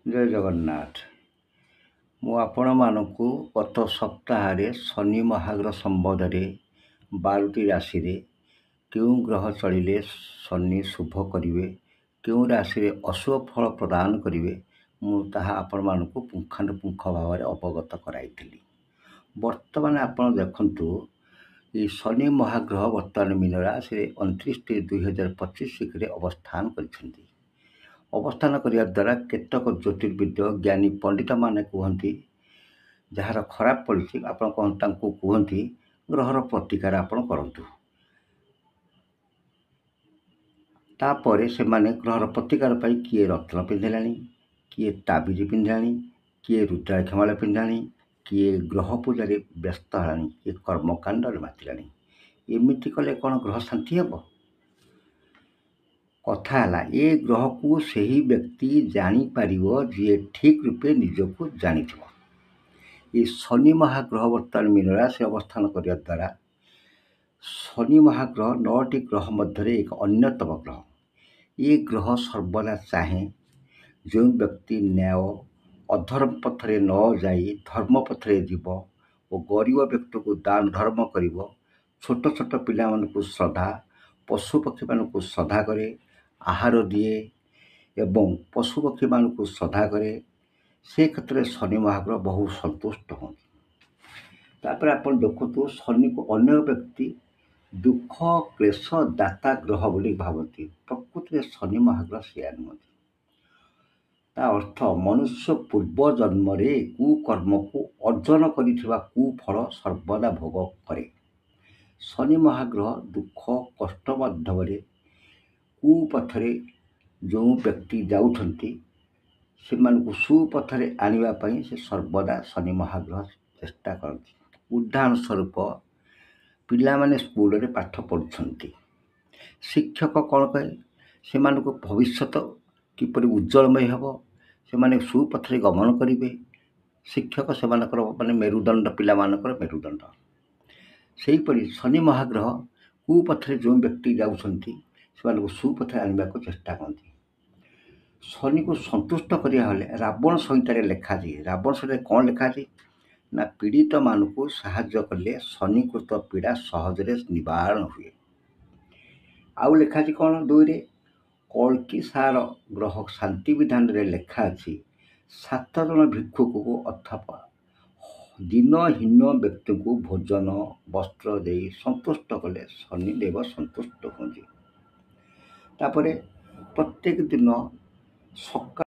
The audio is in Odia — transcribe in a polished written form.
ଜୟ ଜଗନ୍ନାଥ। ମୁଁ ଆପଣମାନଙ୍କୁ ଗତ ସପ୍ତାହରେ ଶନି ମହାଗ୍ରହ ସମ୍ବନ୍ଧରେ 12ଟି ରାଶିରେ କେଉଁ ଗ୍ରହ ଚଳିଲେ ଶନି ଶୁଭ କରିବେ, କେଉଁ ରାଶିରେ ଅଶୁଭ ଫଳ ପ୍ରଦାନ କରିବେ, ମୁଁ ତାହା ଆପଣମାନଙ୍କୁ ପୁଙ୍ଖାନୁପୁଙ୍ଖ ଭାବରେ ଅବଗତ କରାଇଥିଲି। ବର୍ତ୍ତମାନ ଆପଣ ଦେଖନ୍ତୁ, এই ଶନି ମହାଗ୍ରହ ବର୍ତ୍ତମାନ ମୀନ ରାଶିରେ 29/3/2025 ଅବସ୍ଥାନ କରିଛନ୍ତି। ଅବସ୍ଥାନ କରିବା ଦ୍ୱାରା କେତେକ ଜ୍ୟୋତିର୍ବିଦ୍ୟ ଜ୍ଞାନୀ ପଣ୍ଡିତମାନେ କୁହନ୍ତି, ଯାହାର ଖରାପ ପଡ଼ିଛି ଆପଣ ତାଙ୍କୁ କୁହନ୍ତି ଗ୍ରହର ପ୍ରତିକାର ଆପଣ କରନ୍ତୁ। ତାପରେ ସେମାନେ ଗ୍ରହର ପ୍ରତିକାର ପାଇଁ କିଏ ରତ୍ନ ପିନ୍ଧିଲାଣି, କିଏ ତାବିଜ ପିନ୍ଧିଲାଣି, କିଏ ରୁଦ୍ରାକ୍ଷମାଳ ପିନ୍ଧିଲାଣି, କିଏ ଗ୍ରହ ପୂଜାରେ ବ୍ୟସ୍ତ ହେଲାଣି, କିଏ କର୍ମକାଣ୍ଡରେ ମାତିଲାଣି। ଏମିତି କଲେ କ'ଣ ଗ୍ରହ ଶାନ୍ତି ହେବ? କଥା ହେଲା, ଏ ଗ୍ରହକୁ ସେହି ବ୍ୟକ୍ତି ଜାଣିପାରିବ ଯିଏ ଠିକ୍ ରୂପେ ନିଜକୁ ଜାଣିଥିବ। ଏ ଶନି ମହାଗ୍ରହ ବର୍ତ୍ତମାନ ମୀନ ରାଶିରେ ଅବସ୍ଥାନ କରିବା ଦ୍ୱାରା ଶନି ମହାଗ୍ରହ 9ଟି ଗ୍ରହ ମଧ୍ୟରେ ଏକ ଅନ୍ୟତମ ଗ୍ରହ। ଏ ଗ୍ରହ ସର୍ବଦା ଚାହେଁ ଯେଉଁ ବ୍ୟକ୍ତି ନ୍ୟାୟ ଅଧର୍ମ ପଥରେ ନ ଯାଇ ଧର୍ମ ପଥରେ ଯିବ ଓ ଗରିବ ବ୍ୟକ୍ତିକୁ ଦାନ ଧର୍ମ କରିବ, ଛୋଟ ଛୋଟ ପିଲାମାନଙ୍କୁ ଶ୍ରଦ୍ଧା, ପଶୁପକ୍ଷୀମାନଙ୍କୁ ଶ୍ରଦ୍ଧା କରେ, ଆହାର ଦିଏ ଏବଂ ପଶୁପକ୍ଷୀମାନଙ୍କୁ ଶ୍ରଦ୍ଧା କରେ, ସେ କ୍ଷେତ୍ରରେ ଶନି ମହାଗ୍ରହ ବହୁ ସନ୍ତୁଷ୍ଟ ହୁଅନ୍ତି। ତାପରେ ଆପଣ ଦେଖନ୍ତୁ, ଶନିକୁ ଅନ୍ୟ ବ୍ୟକ୍ତି ଦୁଃଖ କ୍ଲେଶ ଦାତା ଗ୍ରହ ବୋଲି ଭାବନ୍ତି। ପ୍ରକୃତିରେ ଶନି ମହାଗ୍ରହ ସେୟା ନୁହନ୍ତି। ତା ଅର୍ଥ ମନୁଷ୍ୟ ପୂର୍ବ ଜନ୍ମରେ କୁକର୍ମକୁ ଅର୍ଜନ କରିଥିବା କୁଫଳ ସର୍ବଦା ଭୋଗ କରେ। ଶନି ମହାଗ୍ରହ ଦୁଃଖ କଷ୍ଟ ମାଧ୍ୟମରେ କୁପଥରେ ଯେଉଁ ବ୍ୟକ୍ତି ଯାଉଛନ୍ତି ସେମାନଙ୍କୁ ସୁପଥରେ ଆଣିବା ପାଇଁ ସେ ସର୍ବଦା ଶନି ମହାଗ୍ରହ ଚେଷ୍ଟା କରନ୍ତି। ଉଦାହରଣ ସ୍ୱରୂପ, ପିଲାମାନେ ସ୍କୁଲରେ ପାଠ ପଢ଼ୁଛନ୍ତି, ଶିକ୍ଷକ କ'ଣ କରେ, ସେମାନଙ୍କୁ ଭବିଷ୍ୟତ କିପରି ଉଜ୍ଜଳମୟ ହେବ, ସେମାନେ ସୁପଥରେ ଗମନ କରିବେ, ଶିକ୍ଷକ ସେମାନଙ୍କର ମେରୁଦଣ୍ଡ, ପିଲାମାନଙ୍କର ମେରୁଦଣ୍ଡ। ସେହିପରି ଶନି ମହାଗ୍ରହ କୁପଥରେ ଯେଉଁ ବ୍ୟକ୍ତି ଯାଉଛନ୍ତି ସେମାନଙ୍କୁ ସୁପଥରେ ଆଣିବାକୁ ଚେଷ୍ଟା କରନ୍ତି। ଶନିକୁ ସନ୍ତୁଷ୍ଟ କରିବା ହେଲେ ରାବଣ ସଂହିତାରେ ଲେଖାଛି। ରାବଣ ସଂହିତାରେ କ'ଣ ଲେଖାଛି ନା, ପୀଡ଼ିତମାନଙ୍କୁ ସାହାଯ୍ୟ କଲେ ଶନିକୃତ ପୀଡ଼ା ସହଜରେ ନିବାରଣ ହୁଏ। ଆଉ ଲେଖାଛି କ'ଣ, 2ରେ କଳ୍କିସାର ଗ୍ରହ ଶାନ୍ତି ବିଧାନରେ ଲେଖା ଅଛି, 7 ଜଣ ଭିକ୍ଷୁକକୁ ଅଥବା ଦିନହୀନ ବ୍ୟକ୍ତିଙ୍କୁ ଭୋଜନ ବସ୍ତ୍ର ଦେଇ ସନ୍ତୁଷ୍ଟ କଲେ ଶନିଦେବ ସନ୍ତୁଷ୍ଟ ହୁଅନ୍ତି। ତାପରେ ପ୍ରତ୍ୟେକ ଦିନ ସକାଳ